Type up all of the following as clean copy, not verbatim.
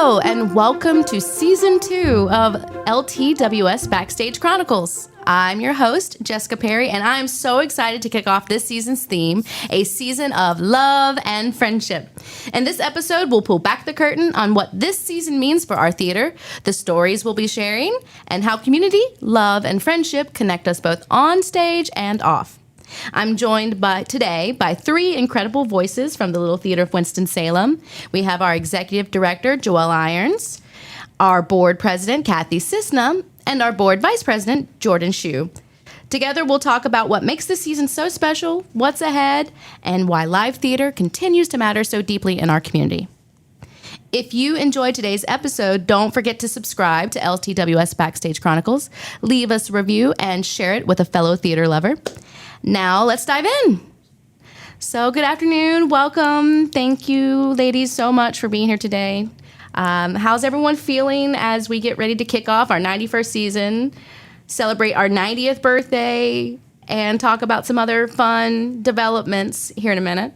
Hello, and welcome to Season 2 of LTWS Backstage Chronicles. I'm your host, Jessica Perry, and I'm so excited to kick off this season's theme, a season of love and friendship. In this episode, we'll pull back the curtain on what this season means for our theater, the stories we'll be sharing, and how community, love, and friendship connect us both on stage and off. I'm joined today by three incredible voices from the Little Theatre of Winston-Salem. We have our Executive Director, Joelle Irons, our Board President, Kathy Cissna, and our Board Vice President, Jordan Shue. Together, we'll talk about what makes this season so special, what's ahead, and why live theater continues to matter so deeply in our community. If you enjoyed today's episode, don't forget to subscribe to LTWS Backstage Chronicles, leave us a review, and share it with a fellow theater lover. Now, let's dive in. So, good afternoon. Welcome. Thank you, ladies, so much for being here today. How's everyone feeling as we get ready to kick off our 91st season, celebrate our 90th birthday, and talk about some other fun developments here in a minute?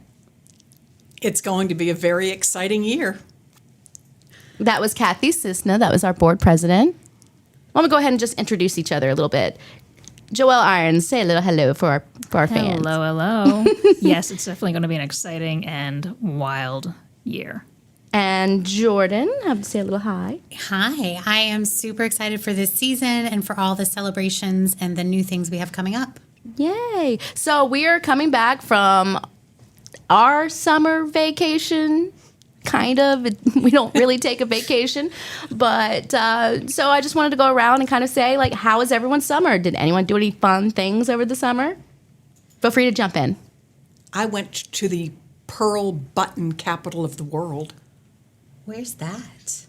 It's going to be a very exciting year. That was Kathy Cissna. That was our board president. I'm going to go ahead and just introduce each other a little bit. Joelle Irons, say a little hello for our fans. Hello. Yes, it's definitely going to be an exciting and wild year. And Jordan, have to say a little hi. Hi, I am super excited for this season and for all the celebrations and the new things we have coming up. Yay. So we are coming back from our summer vacation. Kind of. We don't really take a vacation. But so I just wanted to go around and kind of say, like, how was everyone's summer? Did anyone do any fun things over the summer? Feel free to jump in. I went to the Pearl Button capital of the world. Where's that?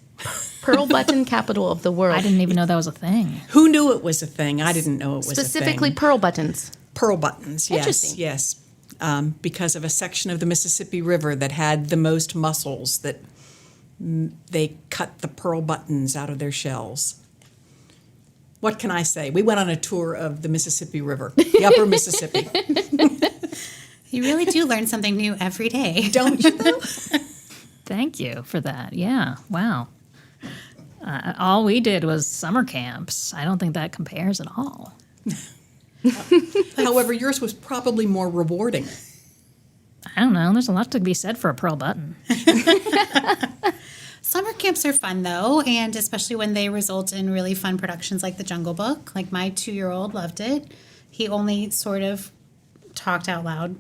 Pearl Button capital of the world. I didn't even know that was a thing. Who knew it was a thing? I didn't know it was a thing. Specifically pearl buttons. Pearl buttons, yes. Interesting. Yes. Because of a section of the Mississippi River that had the most mussels, that they cut the pearl buttons out of their shells. What can I say? We went on a tour of the Mississippi River, the upper Mississippi. You really do learn something new every day. Don't you know? Thank you for that. Yeah. Wow. All we did was summer camps. I don't think that compares at all. However, yours was probably more rewarding. I don't know. There's a lot to be said for a pearl button. Summer camps are fun, though, and especially when they result in really fun productions like The Jungle Book. Like, my 2-year-old loved it. He only sort of talked out loud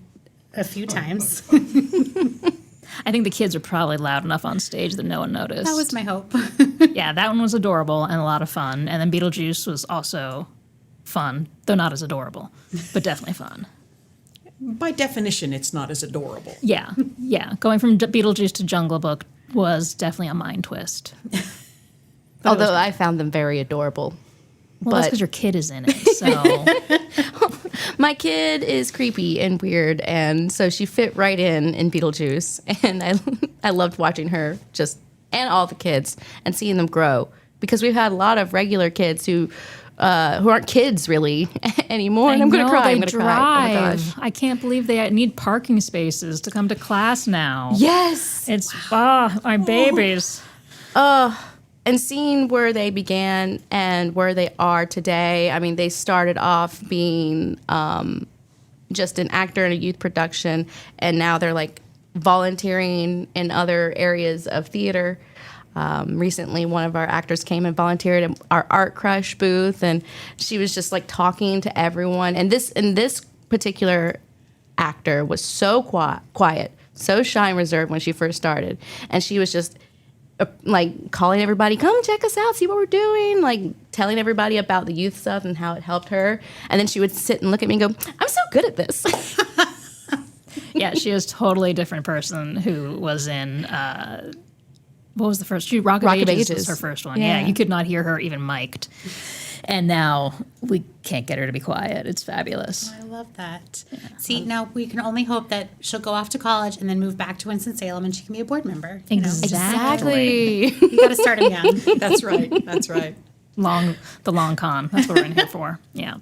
a few times. I think the kids are probably loud enough on stage that no one noticed. That was my hope. Yeah, that one was adorable and a lot of fun. And then Beetlejuice was also fun, though not as adorable, but definitely fun. By definition, it's not as adorable. Yeah. Going from Beetlejuice to Jungle Book was definitely a mind twist. Although I found them very adorable. Well, that's because your kid is in it, so... My kid is creepy and weird, and so she fit right in Beetlejuice. And I loved watching her and all the kids, and seeing them grow. Because we've had a lot of regular kids who aren't kids really anymore. And I'm going to cry. I'm going to cry. Oh my gosh. I can't believe they need parking spaces to come to class now. Yes. It's, my babies. And seeing where they began and where they are today, I mean, they started off being just an actor in a youth production, and now they're like volunteering in other areas of theater. Recently, one of our actors came and volunteered at our Art Crush booth, and she was just like talking to everyone. And this particular actor was so quiet, so shy and reserved when she first started, and she was just like calling everybody, come check us out, see what we're doing, like telling everybody about the youth stuff and how it helped her. And then she would sit and look at me and go, I'm so good at this. Yeah, she is totally a different person who was in, what was the first? Rock of Ages was her first one. Yeah, you could not hear her even mic'd. And now we can't get her to be quiet. It's fabulous. I love that. Yeah. See, now we can only hope that she'll go off to college and then move back to Winston-Salem and she can be a board member. Exactly. You got to start them young. That's right. The long con. That's what we're in here for. Yeah.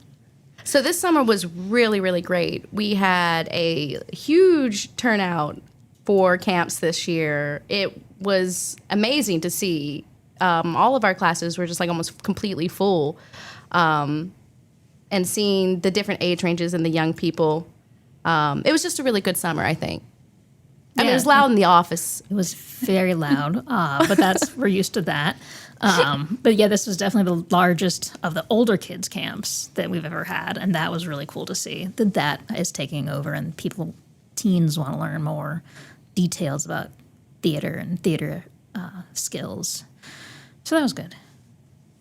So this summer was really, really great. We had a huge turnout 4 camps this year, it was amazing to see. All of our classes were just like almost completely full. And seeing the different age ranges and the young people, it was just a really good summer, I think. I mean, it was loud in the office. It was very loud, but we're used to that. But yeah, this was definitely the largest of the older kids camps that we've ever had, and that was really cool to see that is taking over, and teens want to learn more details about theater and theater skills. So that was good.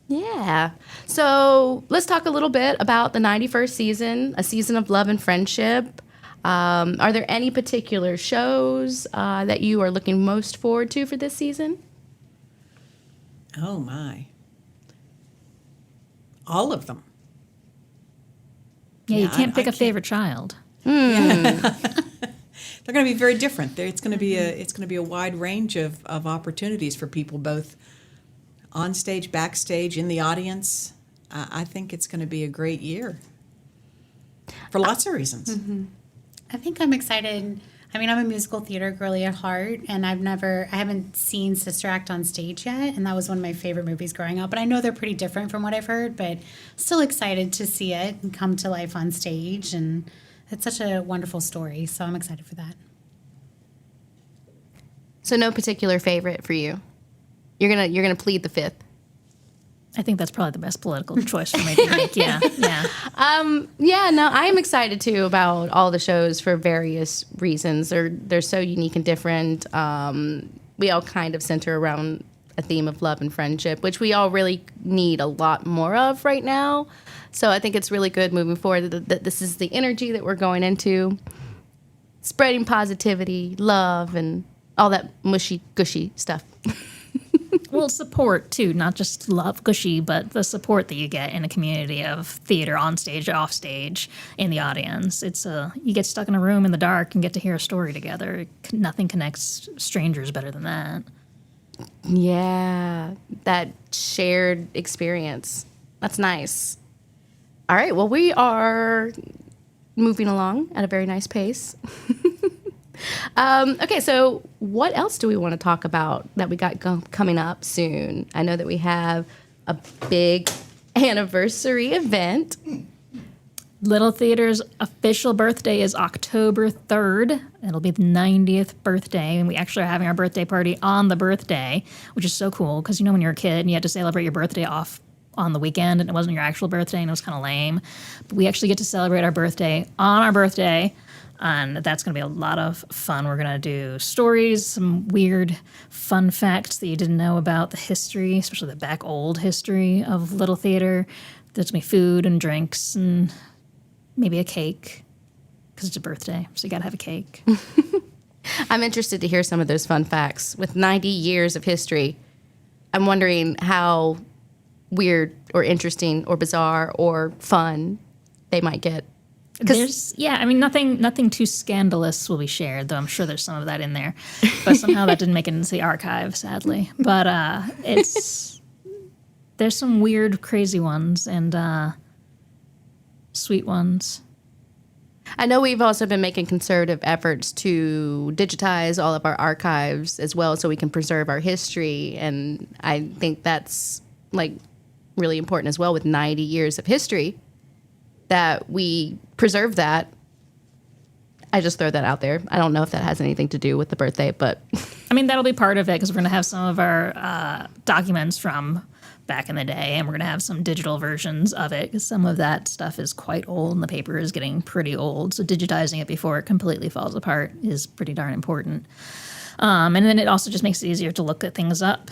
Yeah. So let's talk a little bit about the 91st season, a season of love and friendship. Are there any particular shows that you are looking most forward to for this season? Oh, my. All of them. Yeah, you can't pick a favorite child. They're going to be very different. It's going to be a wide range of opportunities for people, both on stage, backstage, in the audience. I think it's going to be a great year for lots of reasons. Mm-hmm. I think I'm excited. I mean, I'm a musical theater girly at heart, and I haven't seen Sister Act on stage yet, and that was one of my favorite movies growing up. And I know they're pretty different from what I've heard, but still excited to see it and come to life on stage. And it's such a wonderful story, so I'm excited for that. So no particular favorite for you. You're gonna plead the fifth. I think that's probably the best political choice for me to make. Yeah. I'm excited too about all the shows for various reasons. They're so unique and different. We all kind of center around a theme of love and friendship, which we all really need a lot more of right now. So I think it's really good moving forward that this is the energy that we're going into, spreading positivity, love, and all that mushy, gushy stuff. Well, support, too, not just love, gushy, but the support that you get in a community of theater, on stage, off stage, in the audience. It's you get stuck in a room in the dark and get to hear a story together. Nothing connects strangers better than that. Yeah, that shared experience. That's nice. All right, well, we are moving along at a very nice pace. Okay, so what else do we want to talk about that we got coming up soon? I know that we have a big anniversary event. Little Theater's official birthday is October 3rd. It'll be the 90th birthday, and we actually are having our birthday party on the birthday, which is so cool because, when you're a kid and you had to celebrate your birthday off on the weekend and it wasn't your actual birthday and it was kind of lame. But we actually get to celebrate our birthday on our birthday. And that's going to be a lot of fun. We're going to do stories, some weird fun facts that you didn't know about the history, especially the old history of Little Theater. There's going to be food and drinks and maybe a cake because it's a birthday, so you got to have a cake. I'm interested to hear some of those fun facts. With 90 years of history, I'm wondering how weird or interesting or bizarre or fun they might get. Nothing too scandalous will be shared, though I'm sure there's some of that in there. But somehow that didn't make it into the archive, sadly. But there's some weird, crazy ones and sweet ones. I know we've also been making concerted efforts to digitize all of our archives as well so we can preserve our history. And I think that's really important as well with 90 years of history. That we preserve that. I just throw that out there. I don't know if that has anything to do with the birthday, but... that'll be part of it because we're going to have some of our documents from back in the day, and we're going to have some digital versions of it because some of that stuff is quite old and the paper is getting pretty old. So digitizing it before it completely falls apart is pretty darn important. And then it also just makes it easier to look at things up.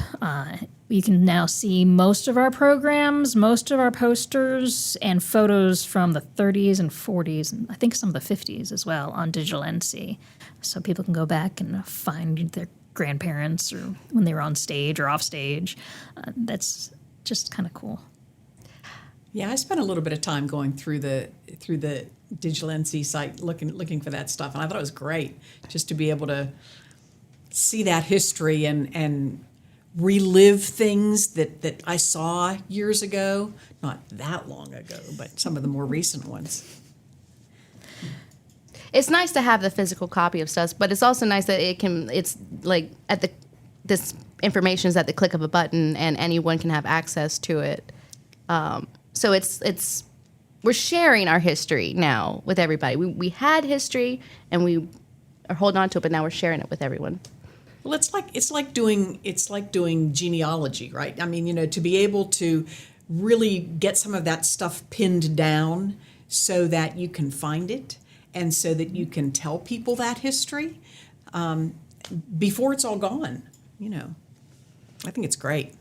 You can now see most of our programs, most of our posters, and photos from the 30s and 40s, and I think some of the 50s as well on Digital NC. So people can go back and find their grandparents or when they were on stage or off stage. That's just kind of cool. Yeah, I spent a little bit of time going through the Digital NC site looking for that stuff, and I thought it was great just to be able to see that history and relive things that I saw years ago. Not that long ago, but some of the more recent ones. it's nice to have the physical copy of stuff, but it's also nice that it's like this information is at the click of a button and anyone can have access to it. So we're sharing our history now with everybody. We had history and we are holding on to it, but now we're sharing it with everyone. Well, it's like doing genealogy, right? I mean, to be able to really get some of that stuff pinned down so that you can find it and so that you can tell people that history before it's all gone. I think it's great.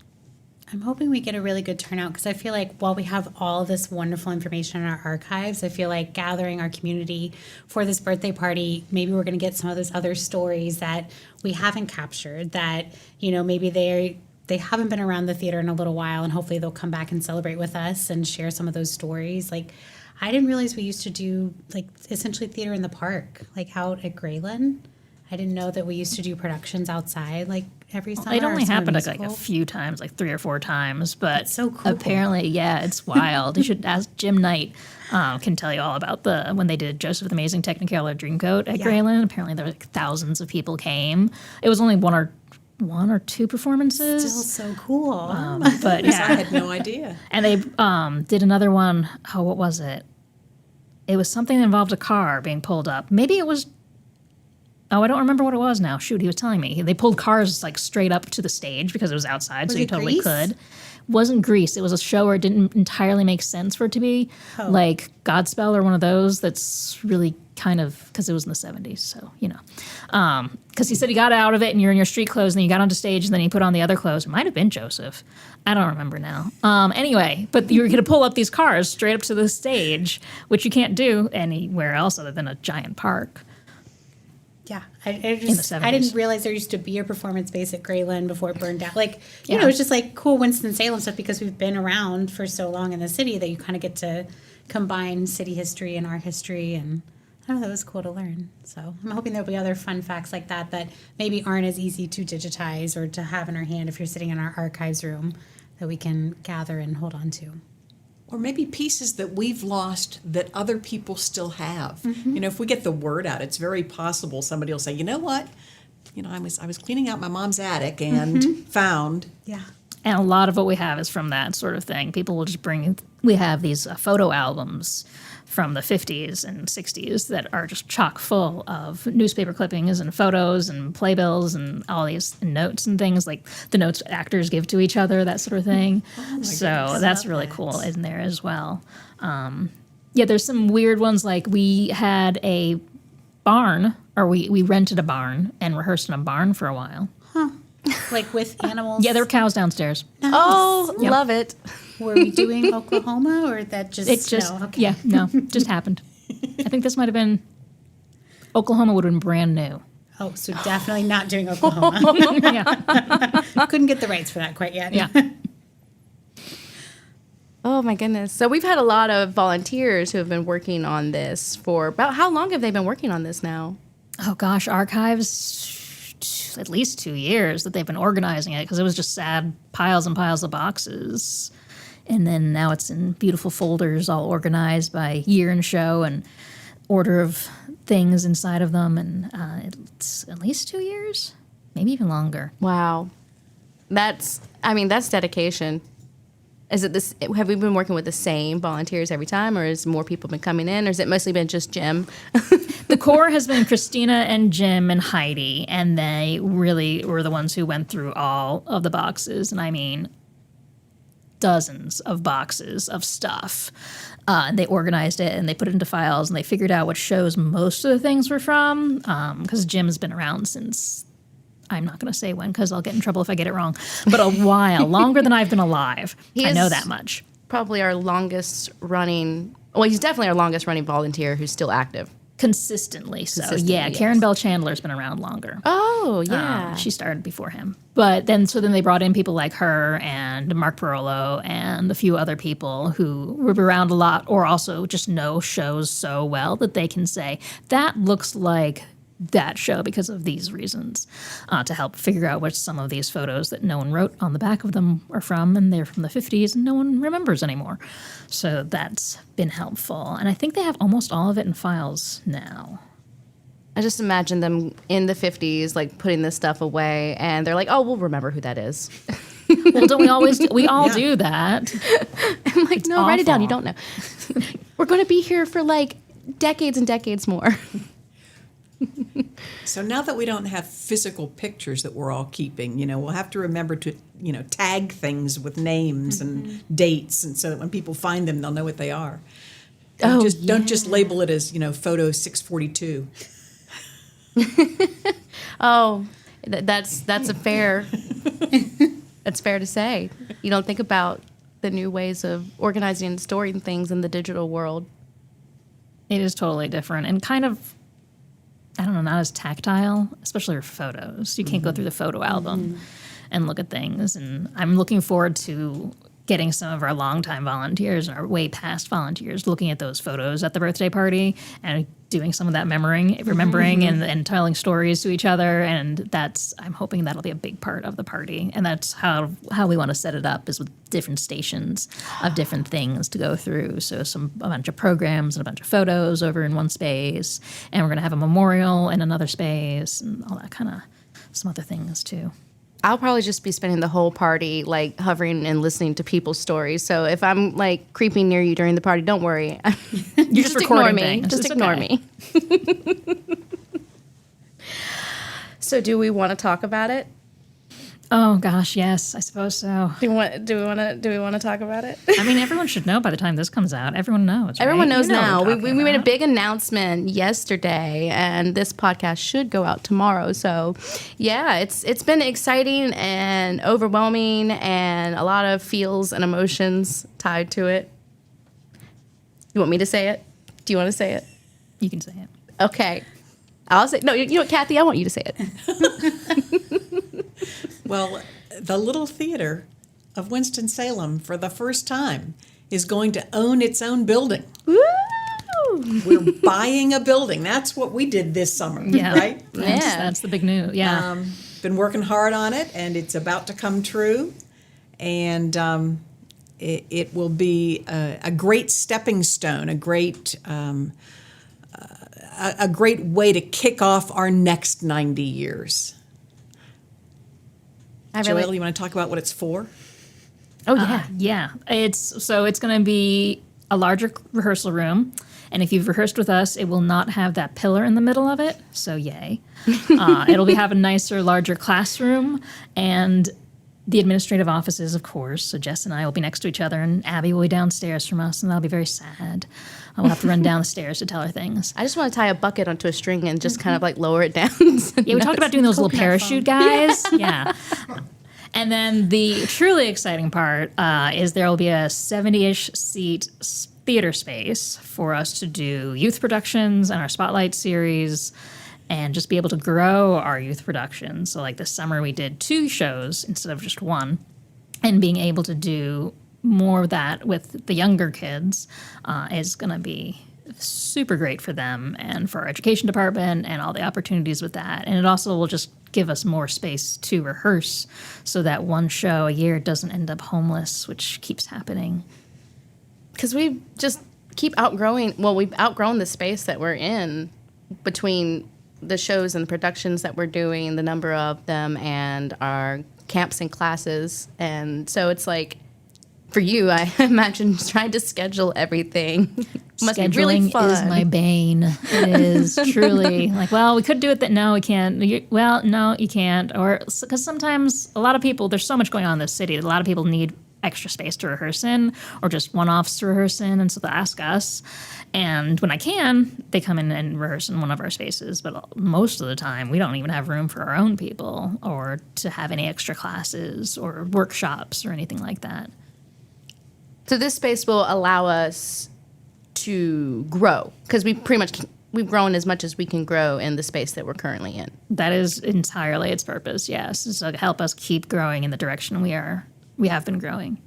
I'm hoping we get a really good turnout because I feel like while we have all this wonderful information in our archives, I feel like gathering our community for this birthday party, maybe we're going to get some of those other stories that we haven't captured that, maybe they haven't been around the theater in a little while, and hopefully they'll come back and celebrate with us and share some of those stories. Like, I didn't realize we used to do, like, essentially theater in the park, like out at Grayland. I didn't know that we used to do productions outside, like, every summer. It only happened like a few times, like 3 or 4 times, but that's so cool. Apparently, yeah, it's wild. You should ask Jim Knight. Can tell you all about when they did Joseph the Amazing Technicolor Dreamcoat at Grayland. Apparently, there were thousands of people came. It was only one or two performances. Still so cool. But yeah, I had no idea. And they did another one. Oh, what was it? It was something that involved a car being pulled up. Maybe it was. Oh, I don't remember what it was now. Shoot, he was telling me. They pulled cars like straight up to the stage because it was outside, so you totally Grease? could. Wasn't Grease. It was a show where it didn't entirely make sense for it to be like Godspell or one of those that's really kind of, because it was in the 70s, so, because he said he got out of it and you're in your street clothes and then you got onto stage and then he put on the other clothes. It might have been Joseph. I don't remember now. Anyway, but you were going to pull up these cars straight up to the stage, which you can't do anywhere else other than a giant park. Yeah, In the 70s. I didn't realize there used to be a performance space at Grayland before it burned down. Like, it's just like cool Winston-Salem stuff because we've been around for so long in the city that you kind of get to combine city history and our history. And I don't know, that was cool to learn. So I'm hoping there'll be other fun facts like that maybe aren't as easy to digitize or to have in our hand if you're sitting in our archives room that we can gather and hold on to. Or maybe pieces that we've lost that other people still have. If we get the word out, it's very possible somebody will say, you know what? I was cleaning out my mom's attic and found. Yeah. And a lot of what we have is from that sort of thing. People will just we have these photo albums from the 50s and 60s that are just chock full of newspaper clippings and photos and playbills and all these notes and things, like the notes actors give to each other, that sort of thing. So that's really cool in there as well. There's some weird ones, like we had a barn, or we rented a barn and rehearsed in a barn for a while. Like with animals? Yeah, there were cows downstairs. Nice. Oh, love it. Were we doing Oklahoma or that just... It just, no, okay. just happened. I think this might have been, Oklahoma would have been brand new. Oh, so definitely not doing Oklahoma. Yeah. Couldn't get the rights for that quite yet. Yeah. Oh my goodness. So we've had a lot of volunteers who have been working on this for about, how long have they been working on this now? Oh gosh, archives, at least 2 years that they've been organizing it, because it was just sad piles and piles of boxes. And then now it's in beautiful folders all organized by year and show and order of things inside of them. And it's at least 2 years, maybe even longer. Wow. That's dedication. Is it this? Have we been working with the same volunteers every time, or has more people been coming in, or has it mostly been just Jim? The core has been Christina and Jim and Heidi, and they really were the ones who went through all of the boxes, and I mean dozens of boxes of stuff. And they organized it, and they put it into files, and they figured out what shows most of the things were from, because Jim's been around since, I'm not going to say when because I'll get in trouble if I get it wrong, but a while, longer than I've been alive. I know that much. Probably our longest running, he's definitely our longest running volunteer who's still active. Consistently so. Consistently, Yeah, yes. Karen Bell Chandler's been around longer. Oh, yeah. She started before him. But then they brought in people like her and Mark Perolo and a few other people who were around a lot or also just know shows so well that they can say, that looks like that show because of these reasons, to help figure out which some of these photos that no one wrote on the back of them are from, and they're from the 50s and no one remembers anymore. So that's been helpful. And I think they have almost all of it in files now. I just imagine them in the 50s, like putting this stuff away, and they're like, "Oh, we'll remember who that is." Well, don't we always? We all do that. I'm like, It's no, write it down. You awful. don't know. We're going to be here for like decades and decades more. So now that we don't have physical pictures that we're all keeping, we'll have to remember to, tag things with names and dates, and so that when people find them, they'll know what they are. Don't just label it as, photo 642. Oh, that's a fair. That's fair to say. You don't think about the new ways of organizing and storing things in the digital world. It is totally different and kind of, I don't know, not as tactile, especially for photos. You can't go through the photo album and look at things. And I'm looking forward to getting some of our longtime volunteers and our way past volunteers looking at those photos at the birthday party and doing some of that remembering and telling stories to each other. And I'm hoping that'll be a big part of the party. And that's how we want to set it up, is with different stations of different things to go through. So a bunch of programs and a bunch of photos over in one space. And we're going to have a memorial in another space and all that kind of, some other things too. I'll probably just be spending the whole party like hovering and listening to people's stories. So if I'm like creeping near you during the party, don't worry. You're just ignore recording me. things. Just It's ignore okay. me. So do we want to talk about it? Oh gosh, yes, I suppose so. Do we want to talk about it? I mean, everyone should know by the time this comes out. Everyone knows. Right? Everyone knows You know now. what we're We talking made a about. big announcement yesterday, and this podcast should go out tomorrow. So, yeah, it's been exciting and overwhelming, and a lot of feels and emotions tied to it. You want me to say it? Do you want to say it? You can say it. Okay, I'll say no. You know what, Kathy? I want you to say it. Well, the Little Theatre of Winston-Salem, for the first time, is going to own its own building. Woo! We're buying a building. That's what we did this summer, Yeah, right? That's the big news. Yeah, Been working hard on it, and it's about to come true. And it will be a great stepping stone, a great way to kick off our next 90 years. Joelle, you want to talk about what it's for? Oh yeah. yeah. It's going to be a larger rehearsal room, and if you've rehearsed with us, it will not have that pillar in the middle of it. So yay! It'll have a nicer, larger classroom, and the administrative offices, of course. So Jess and I will be next to each other, and Abby will be downstairs from us, and that'll be very sad. We'll have to run down the stairs to tell her things. I just want to tie a bucket onto a string and just kind of like lower it down. Yeah, we talked about doing those little parachute guys. Yeah. And then the truly exciting part is there will be a 70-ish seat theater space for us to do youth productions and our Spotlight series and just be able to grow our youth productions. So like this summer we did 2 shows instead of just 1, and being able to do more of that with the younger kids is going to be super great for them and for our education department and all the opportunities with that. And it also will just give us more space to rehearse so that one show a year doesn't end up homeless, which keeps happening. Because we just keep outgrowing, we've outgrown the space that we're in between the shows and the productions that we're doing, the number of them, and our camps and classes. And so it's like, for you, I imagine trying to schedule everything must be really Scheduling fun. is my bane. It is truly like, well, we could do it. No, we can't. Well, no, you can't. Or because sometimes a lot of people, there's so much going on in this city. A lot of people need extra space to rehearse in, or just one-offs to rehearse in, and so they ask us. And when I can, they come in and rehearse in one of our spaces. But most of the time, we don't even have room for our own people, or to have any extra classes or workshops or anything like that. So this space will allow us to grow, because we've grown as much as we can grow in the space that we're currently in. That is entirely its purpose, yes. So to help us keep growing in the direction we have been growing.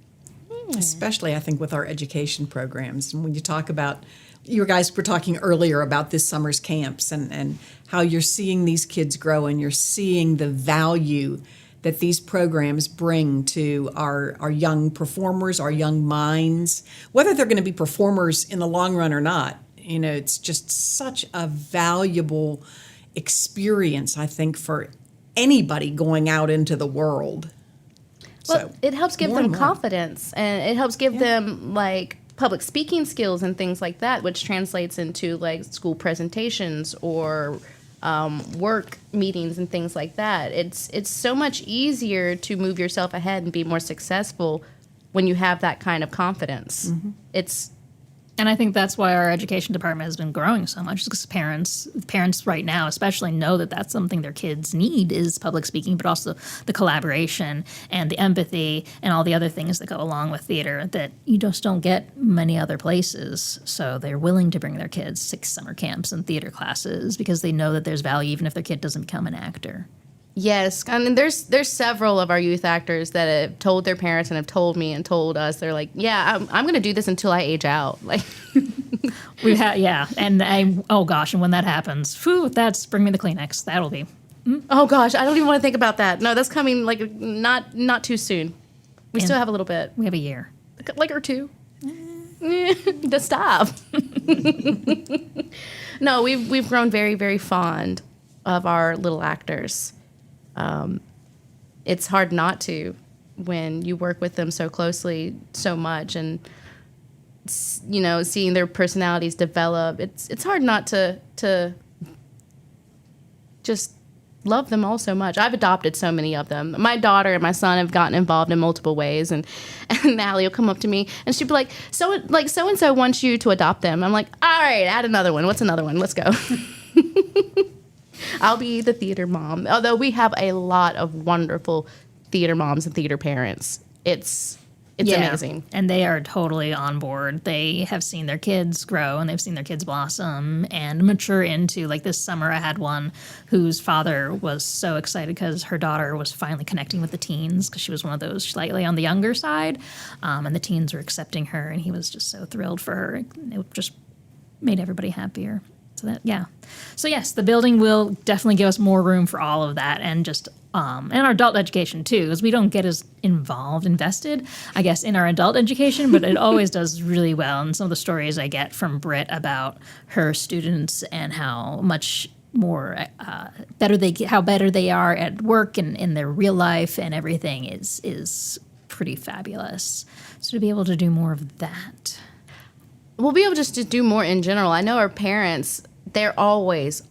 Especially, I think, with our education programs. And when you talk about, you guys were talking earlier about this summer's camps and how you're seeing these kids grow, and you're seeing the value that these programs bring to our young performers, our young minds, whether they're going to be performers in the long run or not. It's just such a valuable experience, I think, for anybody going out into the world. Well, it helps give more them and more. confidence, and it helps give them like public speaking skills and things like that, which translates into like school presentations or work meetings and things like that. It's so much easier to move yourself ahead and be more successful when you have that kind of confidence. And I think that's why our education department has been growing so much, because parents right now especially know that that's something their kids need, is public speaking, but also the collaboration and the empathy and all the other things that go along with theater that you just don't get many other places. So they're willing to bring their kids to summer camps and theater classes because they know that there's value even if their kid doesn't become an actor. Yes, I mean, there's several of our youth actors that have told their parents and have told me and told us, they're like, yeah, I'm going to do this until I age out. Like, We've had, yeah, and oh gosh, and when that happens, that's bring me the Kleenex. That'll be. oh gosh, I don't even want to think about that. No, that's coming like not too soon. We still have a little bit, We have a year. like or two. To stop. No, we've grown very, very fond of our little actors. It's hard not to when you work with them so closely, so much, and seeing their personalities develop. It's hard not to just love them all so much. I've adopted so many of them. My daughter and my son have gotten involved in multiple ways, and Allie will come up to me and she'd be like, so and so wants you to adopt them. I'm like, all right, add another one. What's another one? Let's go. I'll be the theater mom. Although we have a lot of wonderful theater moms and theater parents. It's amazing. And they are totally on board. They have seen their kids grow and they've seen their kids blossom and mature into, like this summer I had one whose father was so excited because her daughter was finally connecting with the teens, because she was one of those slightly on the younger side. And the teens were accepting her and he was just so thrilled for her. It just made everybody happier. So yes, the building will definitely give us more room for all of that, and just and our adult education too, because we don't get as invested, I guess, in our adult education, but it always does really well. And some of the stories I get from Britt about her students and how much more how better they are at work and in their real life and everything is pretty fabulous. So to be able to do more of that. We'll be able just to do more in general. I know our parents, they're always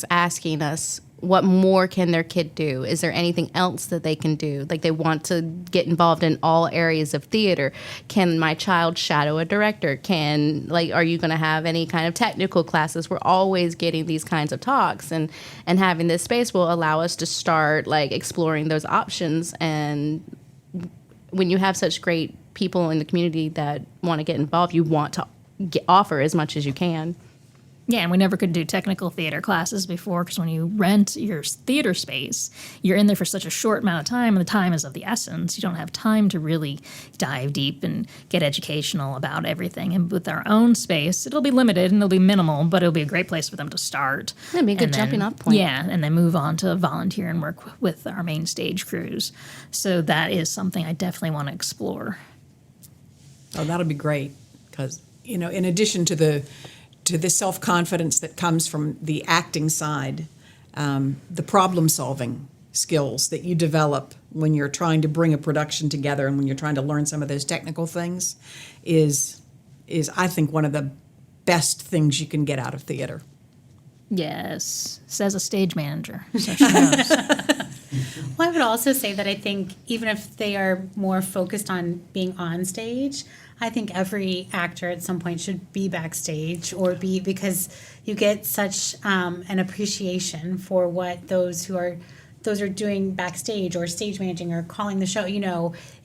asking us, what more can their kid do? Is there anything else that they can do? Like, they want to get involved in all areas of theater. Can my child shadow a director? Are you going to have any kind of technical classes? We're always getting these kinds of talks, and having this space will allow us to start like exploring those options. And when you have such great people in the community that want to get involved, you want to offer as much as you can. Yeah, and we never could do technical theater classes before, because when you rent your theater space, you're in there for such a short amount of time, and the time is of the essence. You don't have time to really dive deep and get educational about everything. And with our own space, it'll be limited and it'll be minimal, but it'll be a great place for them to start. That'd be a good jumping off point. Yeah, and then move on to volunteer and work with our main stage crews. So that is something I definitely want to explore. Oh, that'll be great, because, in addition to the self-confidence that comes from the acting side, the problem-solving skills that you develop when you're trying to bring a production together and when you're trying to learn some of those technical things is I think, one of the best things you can get out of theater. Yes, says a stage manager. So she knows. Well, I would also say that I think even if they are more focused on being on stage, I think every actor at some point should be backstage because you get such an appreciation for what those are doing backstage or stage managing or calling the show.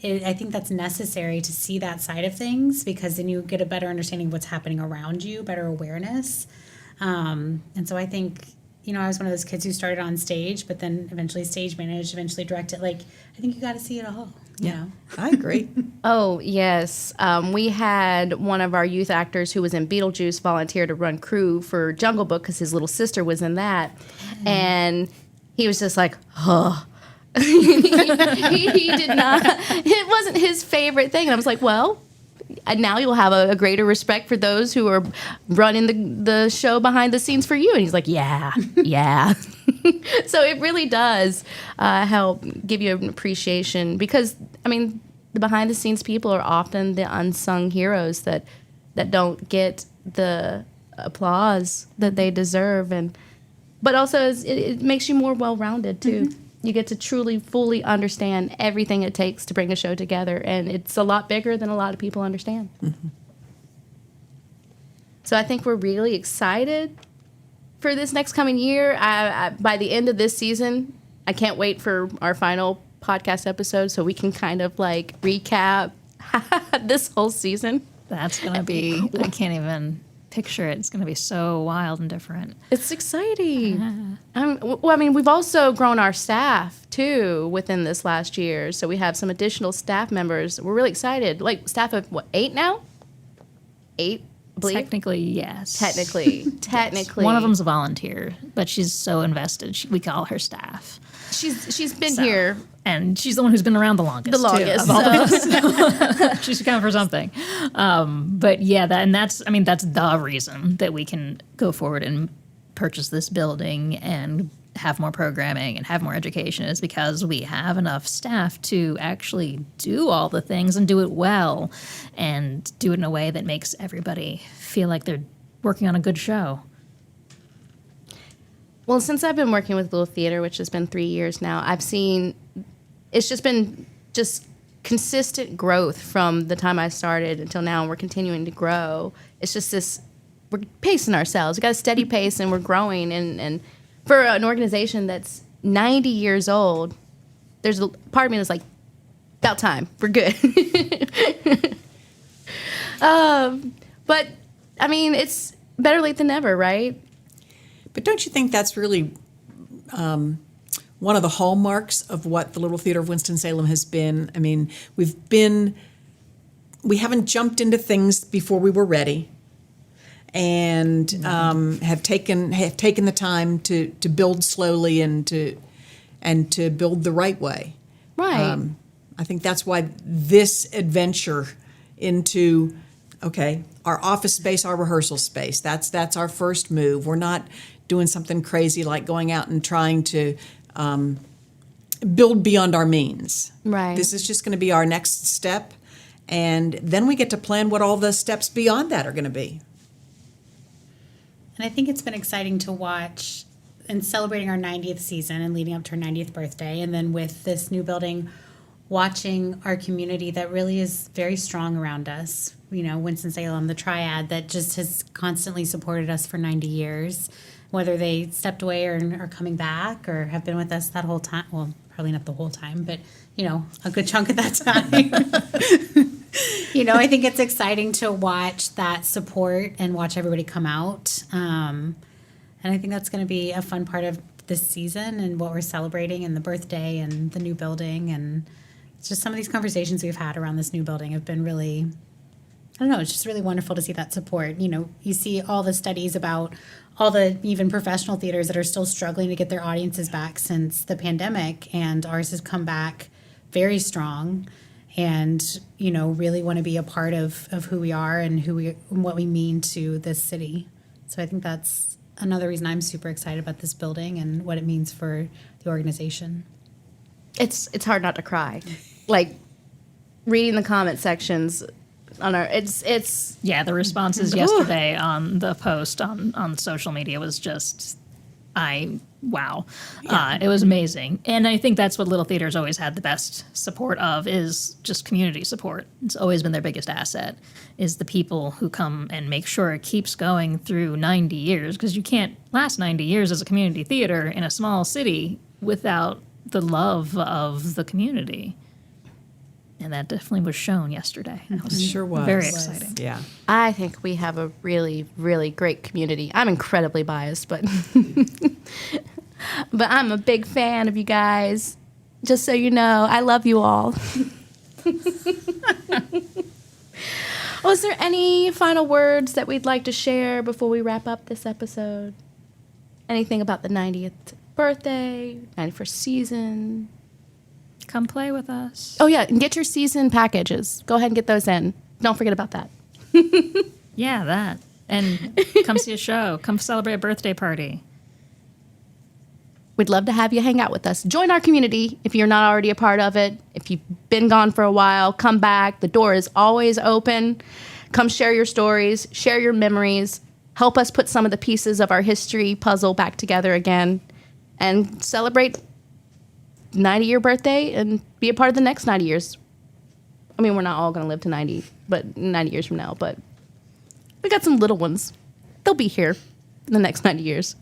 I think that's necessary to see that side of things, because then you get a better understanding of what's happening around you, better awareness. And so I think, I was one of those kids who started on stage, but then eventually stage managed, eventually directed. I think you got to see it all. Yeah, I agree. Oh, yes. We had one of our youth actors who was in Beetlejuice volunteer to run crew for Jungle Book because his little sister was in that. And he was just like, huh. he did not. It wasn't his favorite thing. And I was like, well, And now you'll have a greater respect for those who are running the show behind the scenes for you. And he's like, yeah. So it really does help give you an appreciation because, I mean, the behind the scenes people are often the unsung heroes that don't get the applause that they deserve. But also it makes you more well-rounded too. Mm-hmm. You get to truly, fully understand everything it takes to bring a show together, and it's a lot bigger than a lot of people understand. Mm-hmm. So I think we're really excited for this next coming year. By the end of this season, I can't wait for our final podcast episode so we can kind of like recap this whole season. That's going to be, I can't even picture it. It's going to be so wild and different. It's exciting. We've also grown our staff too within this last year. So we have some additional staff members. We're really excited. Like staff of 8 now? 8, I believe? Technically, yes. Technically. Yes. One of them's a volunteer, but she's so invested. We call her staff. She's been here. And she's the one who's been around the longest. The longest. Too, of all of us. She should count for something. But yeah, that's the reason that we can go forward and purchase this building and have more programming and have more education is because we have enough staff to actually do all the things and do it well and do it in a way that makes everybody feel like they're working on a good show. Well, since I've been working with Little Theater, which has been 3 years now, I've seen it's just been consistent growth from the time I started until now, and we're continuing to grow. It's just we're pacing ourselves. We got a steady pace, and we're growing. And for an organization that's 90 years old, there's a part of me that's like, about time. We're good. But, I mean, it's better late than never, right? But don't you think that's really one of the hallmarks of what the Little Theatre of Winston-Salem has been? I mean, we haven't jumped into things before we were ready, and have taken the time to build slowly and to build the right way. Right. I think that's why this adventure into our office space, our rehearsal space. That's our first move. We're not doing something crazy like going out and trying to build beyond our means. Right. This is just going to be our next step, and then we get to plan what all the steps beyond that are going to be. And I think it's been exciting to watch and celebrating our 90th season and leading up to our 90th birthday, and then with this new building, watching our community that really is very strong around us. You know, Winston-Salem, the triad that just has constantly supported us for 90 years. Whether they stepped away or are coming back or have been with us that whole time. Well, probably not the whole time, but, a good chunk of that time. I think it's exciting to watch that support and watch everybody come out. And I think that's going to be a fun part of this season and what we're celebrating and the birthday and the new building. And it's just some of these conversations we've had around this new building have been really, I don't know, it's just really wonderful to see that support. You see all the studies about all the even professional theaters that are still struggling to get their audiences back since the pandemic, and ours has come back very strong and, really want to be a part of who we are and what we mean to this city. So I think that's another reason I'm super excited about this building and what it means for the organization. It's hard not to cry. Like, reading the comment sections on our the responses yesterday on the post on social media was just wow. It was amazing. And I think that's what Little Theater's always had the best support of, is just community support. It's always been their biggest asset, is the people who come and make sure it keeps going through 90 years, because you can't last 90 years as a community theater in a small city without the love of the community. And that definitely was shown yesterday. It was sure was. Very exciting. Yeah. I think we have a really, really great community. I'm incredibly biased, but but I'm a big fan of you guys. Just so you know, I love you all. Was there any final words that we'd like to share before we wrap up this episode? Anything about the 90th birthday, 91st season? Come play with us. Oh, yeah, and get your season packages. Go ahead and get those in. Don't forget about that. Yeah, that. And come see a show. Come celebrate a birthday party. We'd love to have you hang out with us. Join our community if you're not already a part of it. If you've been gone for a while, come back. The door is always open. Come share your stories, share your memories, help us put some of the pieces of our history puzzle back together again, and celebrate 90-year birthday and be a part of the next 90 years. I mean, we're not all going to live to 90, but 90 years from now, but we got some little ones. They'll be here in the next 90 years.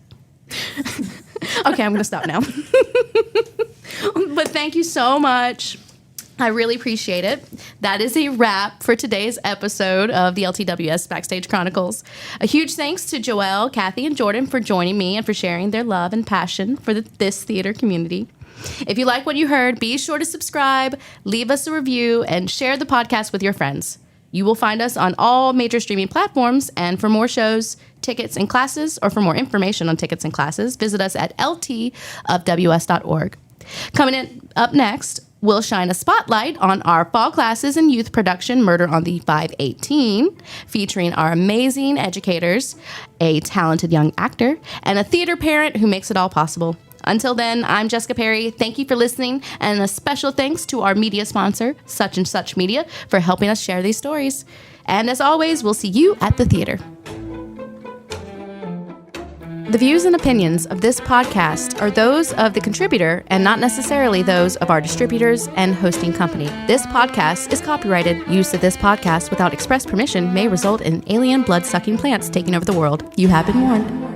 Okay, I'm going to stop now. But thank you so much. I really appreciate it. That is a wrap for today's episode of the LTWS Backstage Chronicles. A huge thanks to Joelle, Kathy, and Jordan for joining me and for sharing their love and passion for this theater community. If you like what you heard, be sure to subscribe, leave us a review, and share the podcast with your friends. You will find us on all major streaming platforms, and for more shows, tickets, and classes, or for more information on tickets and classes, visit us at ltofws.org. Coming in up next, we'll shine a spotlight on our fall classes and youth production, Murder on the 518, featuring our amazing educators, a talented young actor, and a theater parent who makes it all possible. Until then, I'm Jessica Perry. Thank you for listening, and a special thanks to our media sponsor, Such and Such Media, for helping us share these stories. And as always, we'll see you at the theater. The views and opinions of this podcast are those of the contributor and not necessarily those of our distributors and hosting company. This podcast is copyrighted. Use of this podcast without express permission may result in alien blood-sucking plants taking over the world. You have been warned.